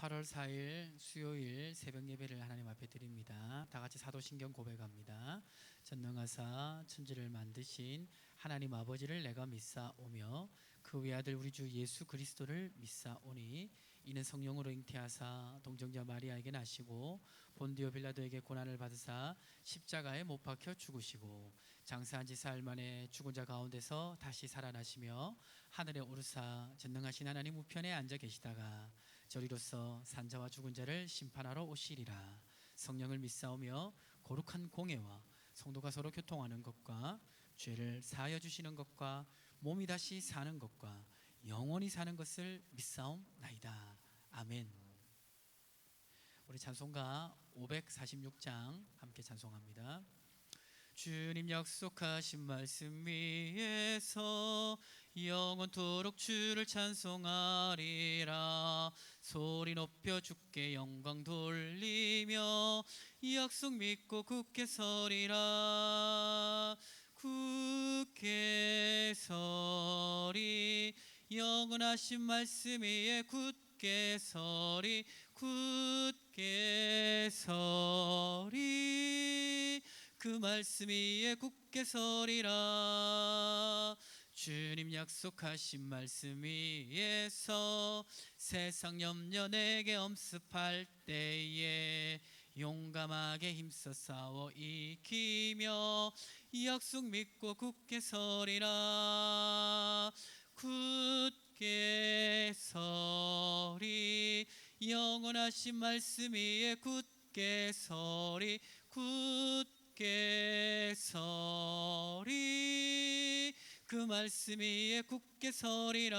8월 4일 수요일 새벽 예배를 하나님 앞에 드립니다. 다 같이 사도신경 고백합니다. 전능하사 천지를 만드신 하나님 아버지를 내가 믿사오며 그 외아들 우리 주 예수 그리스도를 믿사오니 이는 성령으로 잉태하사 동정자 마리아에게 나시고 본디오 빌라도에게 고난을 받으사 십자가에 못 박혀 죽으시고 장사한 지 사흘 만에 죽은 자 가운데서 다시 살아나시며 하늘에 오르사 전능하신 하나님 우편에 앉아 계시다가 저리로서 산자와 죽은 자를 심판하러 오시리라. 성령을 믿사오며 거룩한 공예와 성도가 서로 교통하는 것과 죄를 사하여 주시는 것과 몸이 다시 사는 것과 영원히 사는 것을 믿사옵나이다. 아멘. 우리 찬송가 546장 함께 찬송합니다. 주님 약속하신 말씀 위에서 영원토록 주를 찬송하리라. 소리 높여 주께 영광 돌리며 약속 믿고 굳게 서리라. 굳게 서리 영원하신 말씀 위에 굳게 서리 굳게 서리 그 말씀 위에 굳게 서리라. 주님 약속하신 말씀 위에서 세상 염려 내게 엄습할 때에 용감하게 힘써 싸워 이기며 약속 믿고 굳게 서리라. 굳게 서리 영원하신 말씀 위에 굳게 서리 굳게 서리 그 말씀 위에 굳게 서리라.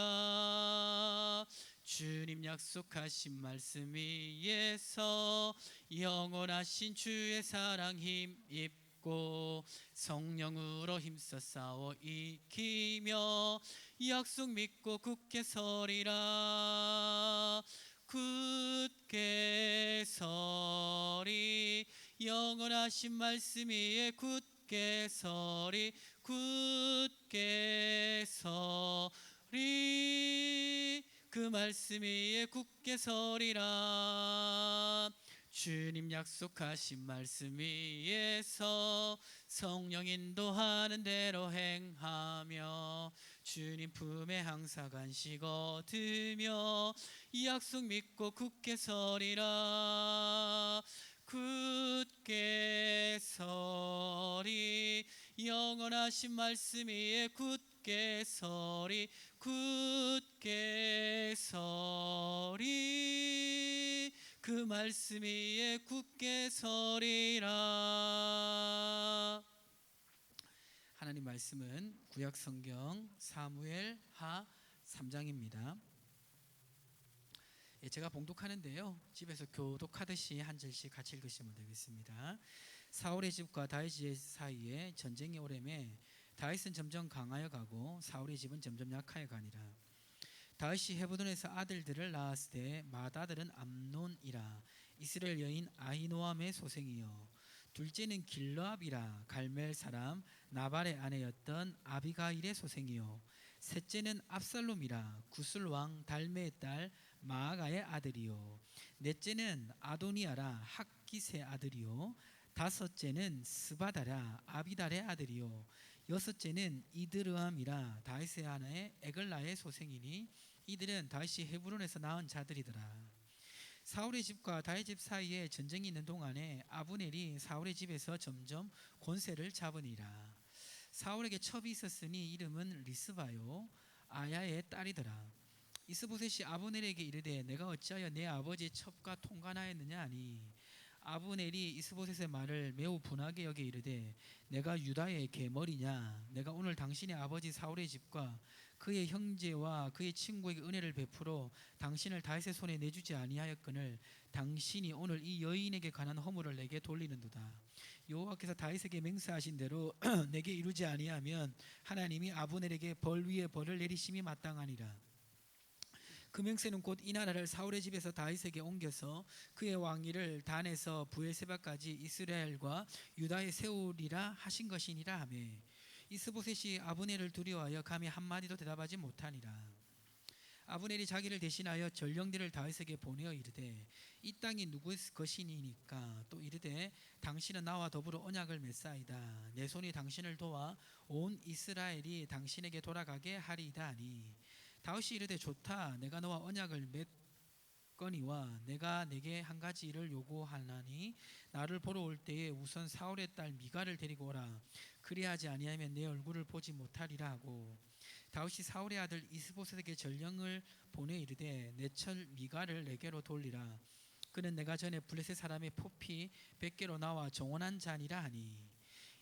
주님 약속하신 말씀 위에서 영원하신 주의 사랑 힘입고 성령으로 힘써 싸워 이기며 약속 믿고 굳게 서리라. 굳게 서리 영원하신 말씀 위에 굳게 서리 굳게 서리 그 말씀 위에 굳게 서리라. 주님 약속하신 말씀 위에서 성령 인도하는 대로 행하며 주님 품에 항상 간식 얻으며 약속 믿고 굳게 서리라. 굳게 서리 영원하신 말씀 위에 굳게 서리 굳게 서리 그 말씀 위에 굳게 서리라. 하나님 말씀은 구약 성경 사무엘 하 3장입니다. 제가 봉독하는데요, 집에서 교독하듯이 한 절씩 같이 읽으시면 되겠습니다. 사울의 집과 다윗의 집 사이에 전쟁이 오래매 다윗은 점점 강하여 가고 사울의 집은 점점 약하여 가니라. 다윗이 헤브론에서 아들들을 낳았을 때 맏아들은 암논이라 이스라엘 여인 아히노암의 소생이요 둘째는 길르압이라 갈멜 사람 나발의 아내였던 아비가일의 소생이요 셋째는 압살롬이라 구슬 왕 달메의 딸 마아가의 아들이요 넷째는 아도니아라 학기스의 아들이요 다섯째는 스바다라 아비달의 아들이요 여섯째는 이드르암이라 다윗의 아내 에글라의 소생이니 이들은 다윗이 헤브론에서 낳은 자들이더라. 사울의 집과 다윗 집 사이에 전쟁이 있는 동안에 아브넬이 사울의 집에서 점점 권세를 잡으니라. 사울에게 첩이 있었으니 이름은 리스바요 아야의 딸이더라. 이스보셋이 아브넬에게 이르되 내가 어찌하여 내 아버지의 첩과 통관하였느냐 하니 아브넬이 이스보셋의 말을 매우 분하게 여겨 이르되 내가 유다의 계머리냐 내가 오늘 당신의 아버지 사울의 집과 그의 형제와 그의 친구에게 은혜를 베풀어 당신을 다윗의 손에 내주지 아니하였거늘 당신이 오늘 이 여인에게 관한 허물을 내게 돌리는도다. 여호와께서 다윗에게 맹세하신 대로 내게 이루지 아니하면 하나님이 아브넬에게 벌 위에 벌을 내리심이 마땅하니라. 그 맹세는 곧 이 나라를 사울의 집에서 다윗에게 옮겨서 그의 왕위를 단에서 부엘세바까지 이스라엘과 유다에 세우리라 하신 것이니라 하매 이스보셋이 아브넬을 두려워하여 감히 한마디도 대답하지 못하니라. 아브넬이 자기를 대신하여 전령들을 다윗에게 보내어 이르되 이 땅이 누구의 것이니까 또 이르되 당신은 나와 더불어 언약을 맺사이다. 내 손이 당신을 도와 온 이스라엘이 당신에게 돌아가게 하리이다 하니 다윗이 이르되 좋다. 내가 너와 언약을 맺거니와 내가 내게 한 가지 일을 요구하나니 나를 보러 올 때에 우선 사울의 딸 미갈을 데리고 오라. 그리하지 아니하면 내 얼굴을 보지 못하리라 하고 다윗이 사울의 아들 이스보셋에게 전령을 보내 이르되 내 처 미갈을 내게로 돌리라. 그는 내가 전에 블레셋 사람의 포피 100개로 나와 정원한 자니라 하니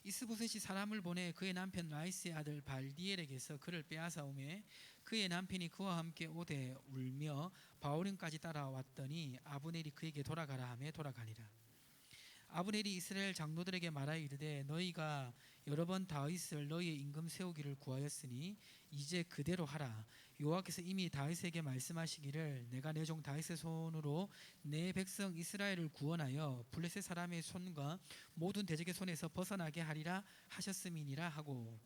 이스보셋이 사람을 보내 그의 남편 라이스의 아들 발디엘에게서 그를 빼앗아 오매 그의 남편이 그와 함께 오되 울며 바후림까지 따라왔더니 아브넬이 그에게 돌아가라 하며 돌아가니라. 아브넬이 이스라엘 장로들에게 말하여 이르되 너희가 여러 번 다윗을 너희의 임금 세우기를 구하였으니 이제 그대로 하라. 여호와께서 이미 다윗에게 말씀하시기를 내가 내 종 다윗의 손으로 내 백성 이스라엘을 구원하여 블레셋 사람의 손과 모든 대적의 손에서 벗어나게 하리라 하셨음이니라 하고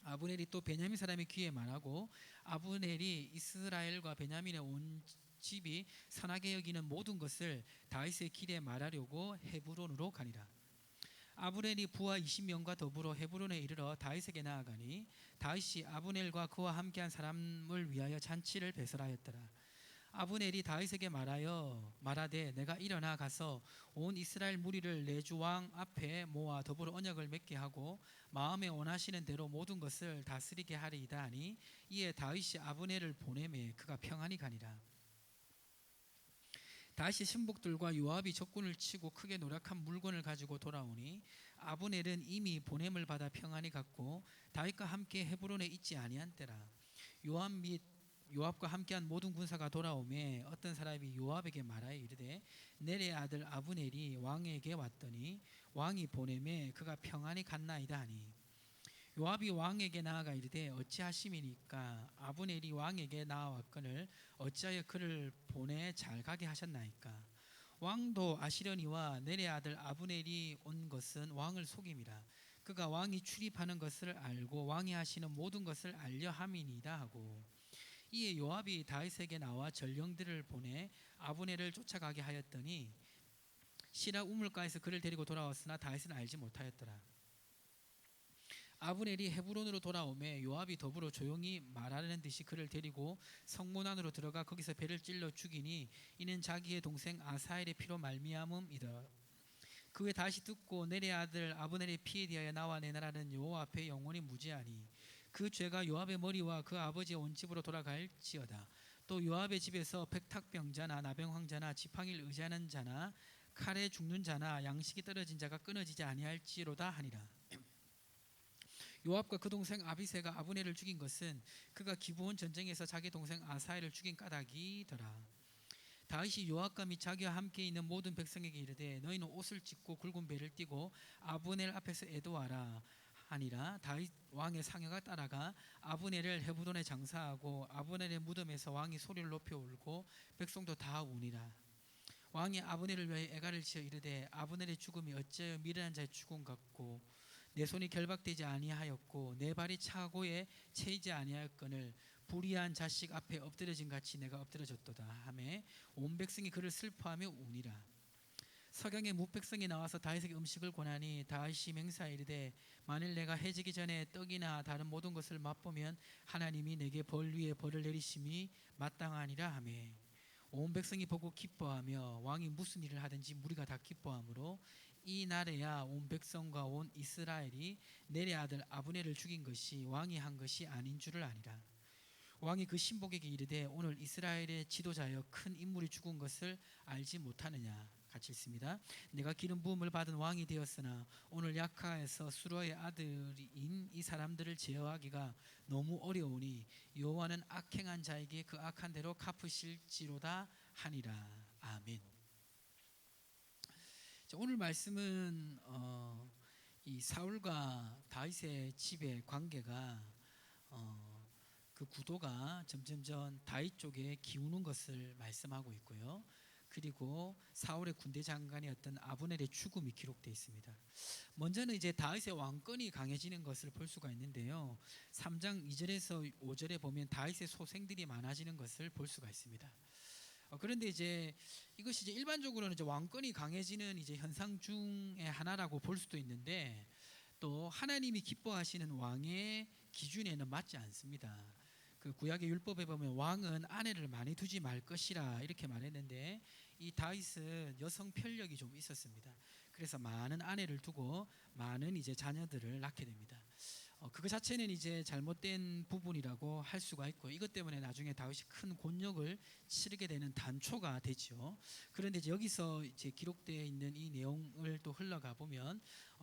아브넬이 또 베냐민 사람의 귀에 말하고 아브넬이 이스라엘과 베냐민의 온 집이 선하게 여기는 모든 것을 다윗의 길에 말하려고 헤브론으로 가니라. 아브넬이 부하 20명과 더불어 헤브론에 이르러 다윗에게 나아가니 다윗이 아브넬과 그와 함께한 사람을 위하여 잔치를 배설하였더라. 아브넬이 다윗에게 말하되 내가 일어나 가서 온 이스라엘 무리를 내 주 왕 앞에 모아 더불어 언약을 맺게 하고 마음에 원하시는 대로 모든 것을 다스리게 하리이다 하니 이에 다윗이 아브넬을 보내매 그가 평안히 가니라. 다시 신복들과 요압이 적군을 치고 크게 노력한 물건을 가지고 돌아오니 아브넬은 이미 보냄을 받아 평안히 갔고 다윗과 함께 헤브론에 있지 아니한 때라. 요압 및 요압과 함께한 모든 군사가 돌아오매 어떤 사람이 요압에게 말하여 이르되 넬의 아들 아브넬이 왕에게 왔더니 왕이 보내매 그가 평안히 갔나이다 하니 요압이 왕에게 나아가 이르되 어찌하심이니까 아브넬이 왕에게 나아왔거늘 어찌하여 그를 보내 잘 가게 하셨나이까. 왕도 아시려니와 넬의 아들 아브넬이 온 것은 왕을 속임이라. 그가 왕이 출입하는 것을 알고 왕이 하시는 모든 것을 알려 함이니이다 하고 이에 요압이 다윗에게 나와 전령들을 보내 아브넬을 쫓아가게 하였더니 시라 우물가에서 그를 데리고 돌아왔으나 다윗은 알지 못하였더라. 아브넬이 헤브론으로 돌아오매 요압이 더불어 조용히 말하는 듯이 그를 데리고 성문 안으로 들어가 거기서 배를 찔러 죽이니 이는 자기의 동생 아사엘의 피로 말미암음이다. 그 후에 다시 듣고 넬의 아들 아브넬의 피에 대하여 나와 내 나라는 여호와 앞에 영원히 무죄하니 그 죄가 요압의 머리와 그 아버지의 온 집으로 돌아갈지어다. 또 요압의 집에서 백탁병자나 나병황자나 지팡이를 의지하는 자나 칼에 죽는 자나 양식이 떨어진 자가 끊어지지 아니할지로다 하니라. 요압과 그 동생 아비새가 아브넬을 죽인 것은 그가 기브온 전쟁에서 자기 동생 아사엘을 죽인 까닭이더라. 다윗이 요압과 및 자기와 함께 있는 모든 백성에게 이르되 너희는 옷을 찢고 굵은 배를 띠고 아브넬 앞에서 애도하라 하니라. 다윗 왕의 상여가 따라가 아브넬을 헤브론에 장사하고 아브넬의 무덤에서 왕이 소리를 높여 울고 백성도 다 우니라. 왕이 아브넬을 위하여 애가를 지어 이르되 아브넬의 죽음이 어찌하여 미련한 자의 죽음 같고 내 손이 결박되지 아니하였고 내 발이 차고에 채이지 아니하였거늘 불의한 자식 앞에 엎드려진 같이 내가 엎드려졌도다 하매 온 백성이 그를 슬퍼하며 우니라. 서경에 뭇백성이 나와서 다윗에게 음식을 권하니 다윗이 맹세하여 이르되 만일 내가 해지기 전에 떡이나 다른 모든 것을 맛보면 하나님이 내게 벌 위에 벌을 내리심이 마땅하니라 하매 온 백성이 보고 기뻐하며 왕이 무슨 일을 하든지 무리가 다 기뻐하므로 이 날에야 온 백성과 온 이스라엘이 넬의 아들 아브넬을 죽인 것이 왕이 한 것이 아닌 줄을 아니라. 왕이 그 신복에게 이르되 오늘 이스라엘의 지도자여 큰 인물이 죽은 것을 알지 못하느냐. 같이 읽습니다. 내가 기름 부음을 받은 왕이 되었으나 오늘 약하에서 수로의 아들인 이 사람들을 제어하기가 너무 어려우니 여호와는 악행한 자에게 그 악한 대로 갚으실지로다 하니라. 아멘. 오늘 말씀은 이 사울과 다윗의 집의 관계가 그 구도가 점점점 다윗 쪽에 기우는 것을 말씀하고 있고요. 그리고 사울의 군대 장관이었던 아브넬의 죽음이 기록되어 있습니다. 먼저는 이제 다윗의 왕권이 강해지는 것을 볼 수가 있는데요. 3장 2절에서 5절에 보면 다윗의 소생들이 많아지는 것을 볼 수가 있습니다. 그런데 이제 이것이 이제 일반적으로는 이제 왕권이 강해지는 이제 현상 중의 하나라고 볼 수도 있는데, 또 하나님이 기뻐하시는 왕의 기준에는 맞지 않습니다. 그 구약의 율법에 보면 왕은 아내를 많이 두지 말 것이라 이렇게 말했는데, 이 다윗은 여성 편력이 좀 있었습니다. 그래서 많은 아내를 두고 많은 이제 자녀들을 낳게 됩니다. 그거 자체는 이제 잘못된 부분이라고 할 수가 있고, 이것 때문에 나중에 다윗이 큰 곤욕을 치르게 되는 단초가 되죠. 그런데 이제 여기서 이제 기록되어 있는 이 내용을 또 흘러가 보면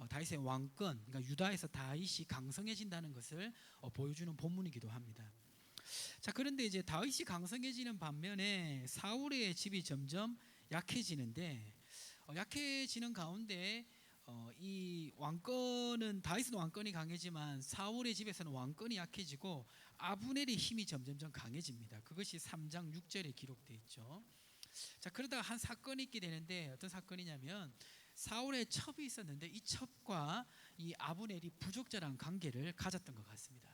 다윗의 왕권, 그러니까 유다에서 다윗이 강성해진다는 것을 보여주는 본문이기도 합니다. 자, 그런데 이제 다윗이 강성해지는 반면에 사울의 집이 점점 약해지는데, 약해지는 가운데 이 왕권은, 다윗은 왕권이 강해지만 사울의 집에서는 왕권이 약해지고 아브넬의 힘이 점점점 강해집니다. 그것이 3장 6절에 기록되어 있죠. 자, 그러다가 한 사건이 있게 되는데, 어떤 사건이냐면 사울의 첩이 있었는데 이 첩과 이 아브넬이 부적절한 관계를 가졌던 것 같습니다.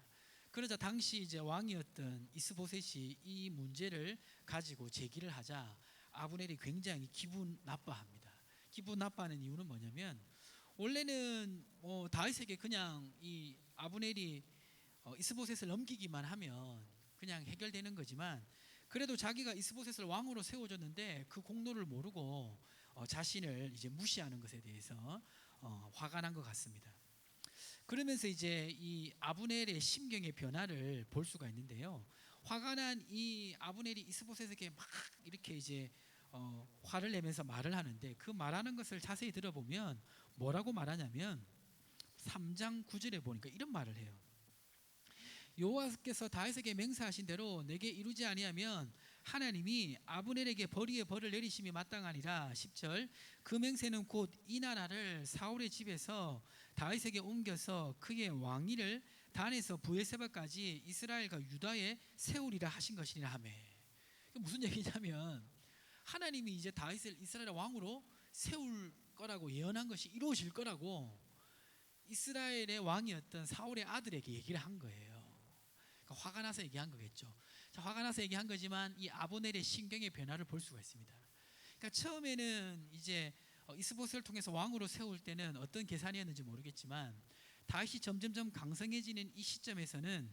그러자 당시 이제 왕이었던 이스보셋이 이 문제를 가지고 제기를 하자 아브넬이 굉장히 기분 나빠합니다. 기분 나빠하는 이유는 뭐냐면, 원래는 다윗에게 그냥 이 아브넬이 이스보셋을 넘기기만 하면 그냥 해결되는 거지만, 그래도 자기가 이스보셋을 왕으로 세워줬는데 그 공로를 모르고 자신을 이제 무시하는 것에 대해서 화가 난 것 같습니다. 그러면서 이제 이 아브넬의 심경의 변화를 볼 수가 있는데요. 화가 난 이 아브넬이 이스보셋에게 막 이렇게 이제 화를 내면서 말을 하는데, 그 말하는 것을 자세히 들어보면 뭐라고 말하냐면 3장 9절에 보니까 이런 말을 해요. 여호와께서 다윗에게 맹세하신 대로 내게 이루지 아니하면 하나님이 아브넬에게 벌이의 벌을 내리심이 마땅하니라. 10절, 그 맹세는 곧 이 나라를 사울의 집에서 다윗에게 옮겨서 그의 왕위를 단에서 브에세바까지 이스라엘과 유다에 세우리라 하신 것이니라 하며. 무슨 얘기냐면, 하나님이 이제 다윗을 이스라엘 왕으로 세울 거라고 예언한 것이 이루어질 거라고 이스라엘의 왕이었던 사울의 아들에게 얘기를 한 거예요. 그러니까 화가 나서 얘기한 거겠죠. 자, 화가 나서 얘기한 거지만 이 아브넬의 심경의 변화를 볼 수가 있습니다. 그러니까 처음에는 이제 이스보셋을 통해서 왕으로 세울 때는 어떤 계산이었는지 모르겠지만, 다윗이 점점점 강성해지는 이 시점에서는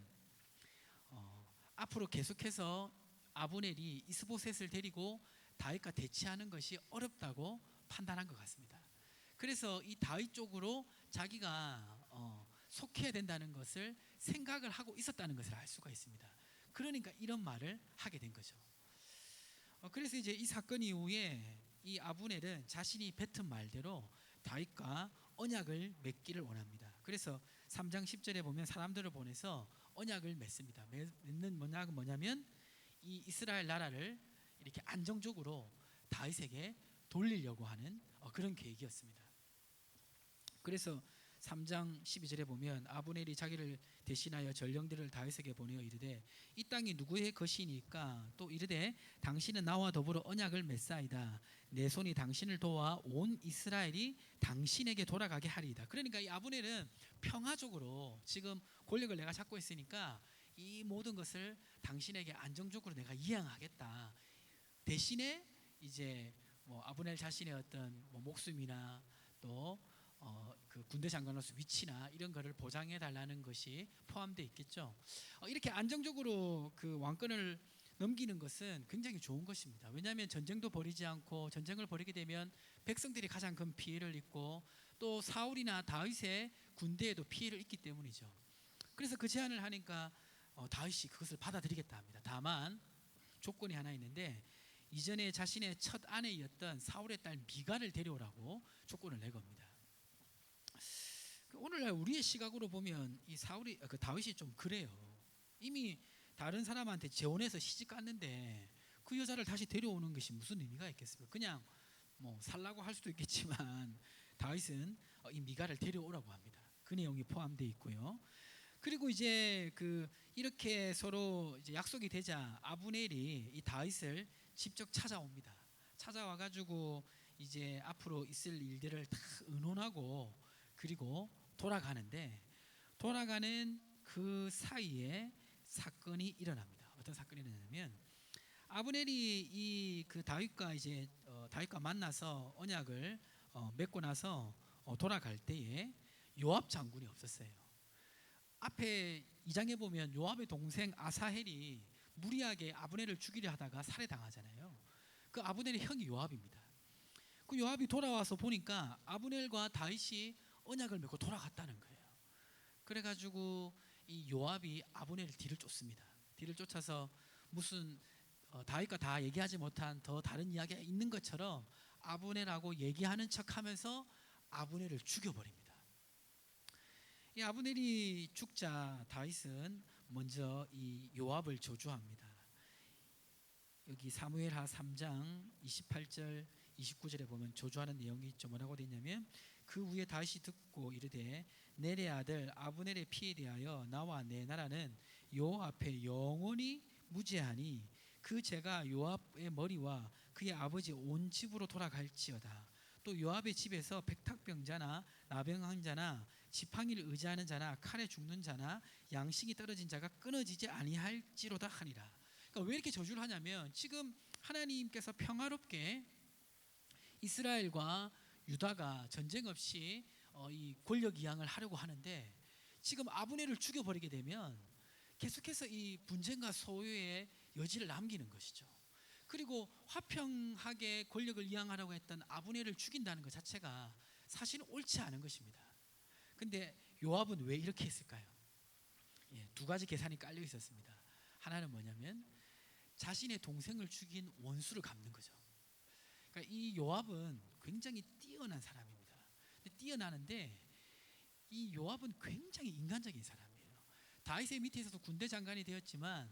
앞으로 계속해서 아브넬이 이스보셋을 데리고 다윗과 대치하는 것이 어렵다고 판단한 것 같습니다. 그래서 이 다윗 쪽으로 자기가 속해야 된다는 것을 생각을 하고 있었다는 것을 알 수가 있습니다. 그러니까 이런 말을 하게 된 거죠. 그래서 이제 이 사건 이후에 이 아브넬은 자신이 뱉은 말대로 다윗과 언약을 맺기를 원합니다. 그래서 3장 10절에 보면 사람들을 보내서 언약을 맺습니다. 맺는 언약은 뭐냐면 이 이스라엘 나라를 이렇게 안정적으로 다윗에게 돌리려고 하는 그런 계획이었습니다. 그래서 3장 12절에 보면 아브넬이 자기를 대신하여 전령들을 다윗에게 보내어 이르되 이 땅이 누구의 것이니까, 또 이르되 당신은 나와 더불어 언약을 맺사이다. 내 손이 당신을 도와 온 이스라엘이 당신에게 돌아가게 하리이다. 그러니까 이 아브넬은 평화적으로 지금 권력을 내가 잡고 있으니까 이 모든 것을 당신에게 안정적으로 내가 이양하겠다. 대신에 이제 아브넬 자신의 어떤 목숨이나 또 그 군대 장관으로서 위치나 이런 거를 보장해 달라는 것이 포함되어 있겠죠. 이렇게 안정적으로 그 왕권을 넘기는 것은 굉장히 좋은 것입니다. 왜냐하면 전쟁도 벌이지 않고, 전쟁을 벌이게 되면 백성들이 가장 큰 피해를 입고 또 사울이나 다윗의 군대에도 피해를 입기 때문이죠. 그래서 그 제안을 하니까 다윗이 그것을 받아들이겠다 합니다. 다만 조건이 하나 있는데, 이전에 자신의 첫 아내였던 사울의 딸 미갈을 데려오라고 조건을 내겁니다. 오늘날 우리의 시각으로 보면 이 다윗이 좀 그래요. 이미 다른 사람한테 재혼해서 시집 갔는데 그 여자를 다시 데려오는 것이 무슨 의미가 있겠습니까? 그냥 살라고 할 수도 있겠지만 다윗은 이 미갈을 데려오라고 합니다. 그 내용이 포함되어 있고요. 그리고 이제 이렇게 서로 이제 약속이 되자 아브넬이 이 다윗을 직접 찾아옵니다. 찾아와 가지고 이제 앞으로 있을 일들을 다 의논하고 그리고 돌아가는 그 사이에 사건이 일어납니다. 어떤 사건이 일어나냐면 아브넬이 이 그 다윗과 이제 다윗과 만나서 언약을 맺고 나서 돌아갈 때에 요압 장군이 없었어요. 앞에 2장에 보면 요압의 동생 아사헬이 무리하게 아브넬을 죽이려 하다가 살해당하잖아요. 그 아브넬의 형이 요압입니다. 그 요압이 돌아와서 보니까 아브넬과 다윗이 언약을 맺고 돌아갔다는 거예요. 그래가지고 이 요압이 아브넬을 뒤를 쫓습니다. 뒤를 쫓아서 무슨 다윗과 다 얘기하지 못한 더 다른 이야기가 있는 것처럼 아브넬하고 얘기하는 척하면서 아브넬을 죽여버립니다. 이 아브넬이 죽자 다윗은 먼저 이 요압을 저주합니다. 여기 사무엘하 3장 28절 29절에 보면 저주하는 내용이 있죠. 뭐라고 되어 있냐면 그 후에 다윗이 듣고 이르되 넬의 아들 아브넬의 피에 대하여 나와 내 나라는 여호와 앞에 영원히 무죄하니 그 죄가 요압의 머리와 그의 아버지 온 집으로 돌아갈지어다. 또 요압의 집에서 백탁병자나 나병한 자나 지팡이를 의지하는 자나 칼에 죽는 자나 양식이 떨어진 자가 끊어지지 아니할지로다 하니라. 그러니까 왜 이렇게 저주를 하냐면 지금 하나님께서 평화롭게 이스라엘과 유다가 전쟁 없이 이 권력 이양을 하려고 하는데 지금 아브넬을 죽여버리게 되면 계속해서 이 분쟁과 소요의 여지를 남기는 것이죠. 그리고 화평하게 권력을 이양하려고 했던 아브넬을 죽인다는 것 자체가 사실은 옳지 않은 것입니다. 근데 요압은 왜 이렇게 했을까요? 두 가지 계산이 깔려 있었습니다. 하나는 뭐냐면 자신의 동생을 죽인 원수를 갚는 거죠. 그러니까 이 요압은 굉장히 뛰어난 사람입니다. 뛰어나는데 이 요압은 굉장히 인간적인 사람이에요. 다윗의 밑에서도 군대 장관이 되었지만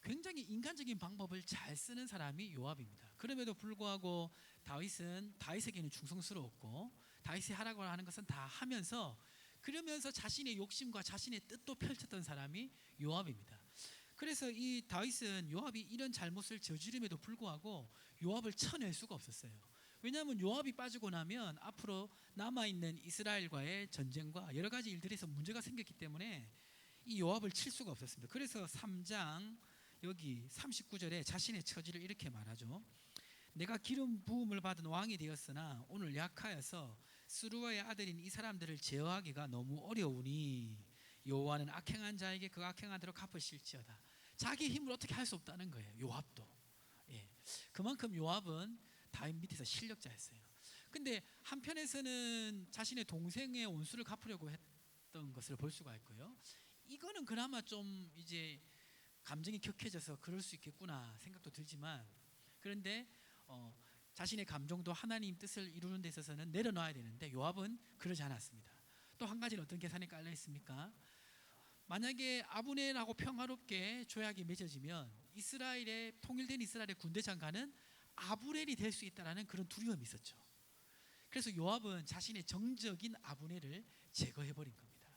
굉장히 인간적인 방법을 잘 쓰는 사람이 요압입니다. 그럼에도 불구하고 다윗은 다윗에게는 충성스러웠고 다윗이 하라고 하는 것은 다 하면서 그러면서 자신의 욕심과 자신의 뜻도 펼쳤던 사람이 요압입니다. 그래서 이 다윗은 요압이 이런 잘못을 저지름에도 불구하고 요압을 쳐낼 수가 없었어요. 왜냐하면 요압이 빠지고 나면 앞으로 남아있는 이스라엘과의 전쟁과 여러 가지 일들에서 문제가 생겼기 때문에 이 요압을 칠 수가 없었습니다. 그래서 3장 여기 39절에 자신의 처지를 이렇게 말하죠. 내가 기름 부음을 받은 왕이 되었으나 오늘 약하여서 스루아의 아들인 이 사람들을 제어하기가 너무 어려우니 여호와는 악행한 자에게 그 악행한 대로 갚으실지어다. 자기 힘으로 어떻게 할 수 없다는 거예요. 요압도. 그만큼 요압은 다윗 밑에서 실력자였어요. 근데 한편에서는 자신의 동생의 원수를 갚으려고 했던 것을 볼 수가 있고요. 이거는 그나마 좀 이제 감정이 격해져서 그럴 수 있겠구나 생각도 들지만 그런데 자신의 감정도 하나님 뜻을 이루는 데 있어서는 내려놔야 되는데 요압은 그러지 않았습니다. 또 한 가지는 어떤 계산이 깔려 있습니까? 만약에 아브넬하고 평화롭게 조약이 맺어지면 이스라엘의 통일된 이스라엘의 군대 장관은 아브넬이 될 수 있다라는 그런 두려움이 있었죠. 그래서 요압은 자신의 정적인 아브넬을 제거해 버린 겁니다.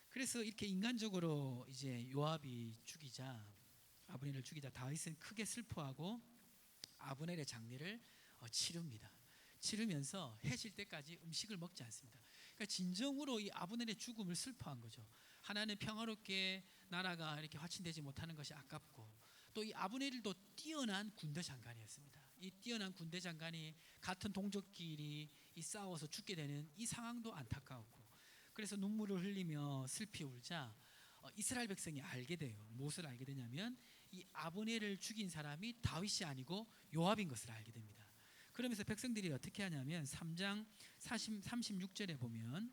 그래서 이렇게 인간적으로 이제 요압이 아브넬을 죽이자 다윗은 크게 슬퍼하고 아브넬의 장례를 치릅니다. 치르면서 해질 때까지 음식을 먹지 않습니다. 그러니까 진정으로 이 아브넬의 죽음을 슬퍼한 거죠. 하나는 평화롭게 나라가 이렇게 화친되지 못하는 것이 아깝고 또 이 아브넬도 뛰어난 군대 장관이었습니다. 이 뛰어난 군대 장관이 같은 동족끼리 싸워서 죽게 되는 이 상황도 안타까웠고 그래서 눈물을 흘리며 슬피 울자 이스라엘 백성이 알게 돼요. 무엇을 알게 되냐면 이 아브넬을 죽인 사람이 다윗이 아니고 요압인 것을 알게 됩니다. 그러면서 백성들이 어떻게 하냐면 3장 36절에 보면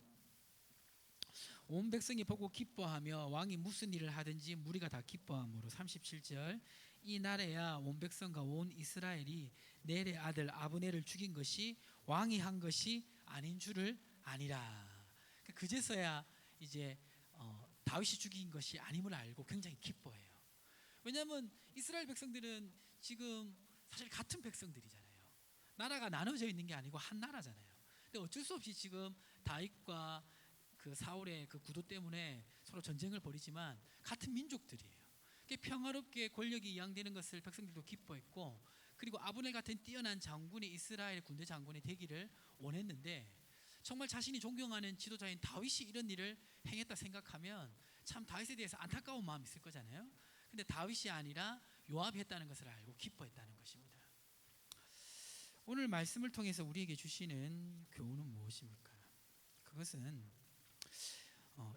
온 백성이 보고 기뻐하며 왕이 무슨 일을 하든지 무리가 다 기뻐하므로 37절 이 날에야 온 백성과 온 이스라엘이 넬의 아들 아브넬을 죽인 것이 왕이 한 것이 아닌 줄을 아니라. 그제서야 이제 다윗이 죽인 것이 아님을 알고 굉장히 기뻐해요. 왜냐하면 이스라엘 백성들은 지금 사실 같은 백성들이잖아요. 나라가 나눠져 있는 게 아니고 한 나라잖아요. 근데 어쩔 수 없이 지금 다윗과 그 사울의 그 구도 때문에 서로 전쟁을 벌이지만 같은 민족들이에요. 평화롭게 권력이 이양되는 것을 백성들도 기뻐했고 그리고 아브넬 같은 뛰어난 장군이 이스라엘 군대 장군이 되기를 원했는데 정말 자신이 존경하는 지도자인 다윗이 이런 일을 행했다 생각하면 참 다윗에 대해서 안타까운 마음이 있을 거잖아요. 근데 다윗이 아니라 요압이 했다는 것을 알고 기뻐했다는 것입니다. 오늘 말씀을 통해서 우리에게 주시는 교훈은 무엇입니까? 그것은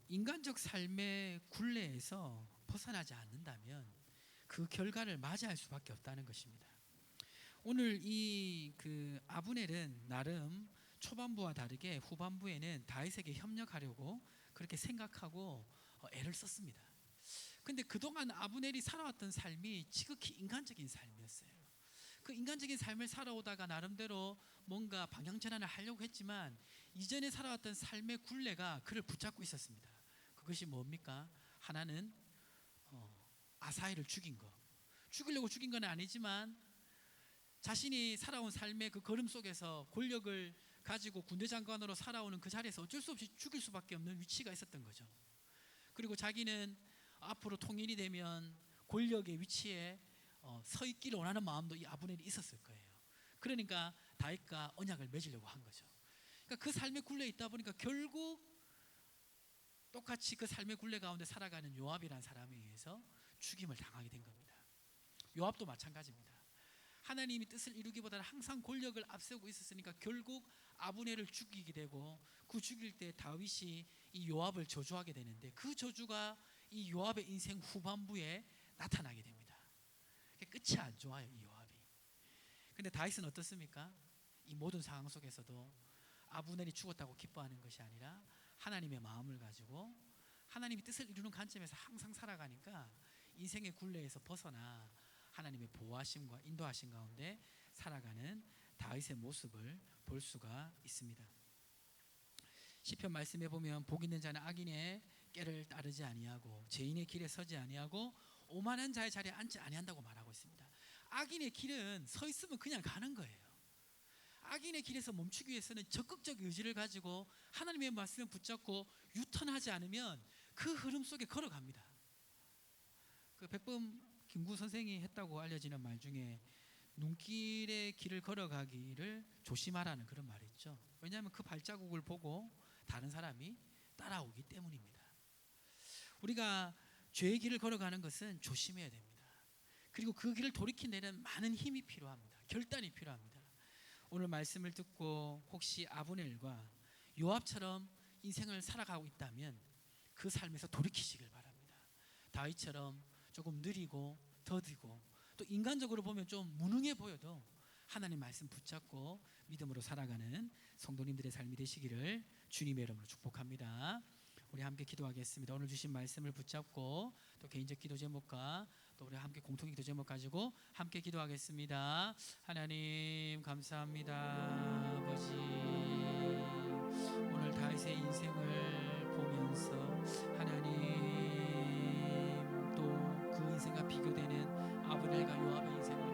인간적 삶의 굴레에서 벗어나지 않는다면 그 결과를 맞이할 수밖에 없다는 것입니다. 오늘 이 아브넬은 나름 초반부와 다르게 후반부에는 다윗에게 협력하려고 그렇게 생각하고 애를 썼습니다. 근데 그동안 아브넬이 살아왔던 삶이 지극히 인간적인 삶이었어요. 그 인간적인 삶을 살아오다가 나름대로 뭔가 방향 전환을 하려고 했지만 이전에 살아왔던 삶의 굴레가 그를 붙잡고 있었습니다. 그것이 뭡니까? 하나는 아사엘을 죽이려고 죽인 건 아니지만 자신이 살아온 삶의 그 걸음 속에서 권력을 가지고 군대 장관으로 살아오는 그 자리에서 어쩔 수 없이 죽일 수밖에 없는 위치가 있었던 거죠. 그리고 자기는 앞으로 통일이 되면 권력의 위치에 서 있기를 원하는 마음도 이 아브넬이 있었을 거예요. 그러니까 다윗과 언약을 맺으려고 한 거죠. 그러니까 그 삶의 굴레에 있다 보니까 결국 똑같이 그 삶의 굴레 가운데 살아가는 요압이라는 사람에 의해서 죽임을 당하게 된 겁니다. 요압도 마찬가지입니다. 하나님이 뜻을 이루기보다는 항상 권력을 앞세우고 있었으니까 결국 아브넬을 죽이게 되고 그 죽일 때 다윗이 이 요압을 저주하게 되는데 그 저주가 이 요압의 인생 후반부에 나타나게 됩니다. 끝이 안 좋아요, 이 요압이. 근데 다윗은 어떻습니까? 이 모든 상황 속에서도 아브넬이 죽었다고 기뻐하는 것이 아니라 하나님의 마음을 가지고 하나님이 뜻을 이루는 관점에서 항상 살아가니까 인생의 굴레에서 벗어나 하나님의 보호하심과 인도하심 가운데 살아가는 다윗의 모습을 볼 수가 있습니다. 시편 말씀에 보면 복 있는 자는 악인의 꾀를 따르지 아니하고 죄인의 길에 서지 아니하고 오만한 자의 자리에 앉지 아니한다고 말하고 있습니다. 악인의 길은 서 있으면 그냥 가는 거예요. 악인의 길에서 멈추기 위해서는 적극적 의지를 가지고 하나님의 말씀을 붙잡고 유턴하지 않으면 그 흐름 속에 걸어갑니다. 그 백범 김구 선생이 했다고 알려지는 말 중에 눈길의 길을 걸어가기를 조심하라는 그런 말이 있죠. 왜냐하면 그 발자국을 보고 다른 사람이 따라오기 때문입니다. 우리가 죄의 길을 걸어가는 것은 조심해야 됩니다. 그리고 그 길을 돌이키는 많은 힘이 필요합니다. 결단이 필요합니다. 오늘 말씀을 듣고 혹시 아브넬과 요압처럼 인생을 살아가고 있다면 그 삶에서 돌이키시길 바랍니다. 다윗처럼 조금 느리고 더디고 또 인간적으로 보면 좀 무능해 보여도 하나님 말씀 붙잡고 믿음으로 살아가는 성도님들의 삶이 되시기를 주님의 이름으로 축복합니다. 우리 함께 기도하겠습니다. 오늘 주신 말씀을 붙잡고 또 개인적 기도 제목과 또 우리 함께 공통 기도 제목 가지고 함께 기도하겠습니다. 하나님 감사합니다. 아버지, 오늘 다윗의 인생을 보면서 하나님 또 그 인생과 비교되는 아브넬과 요압의 인생을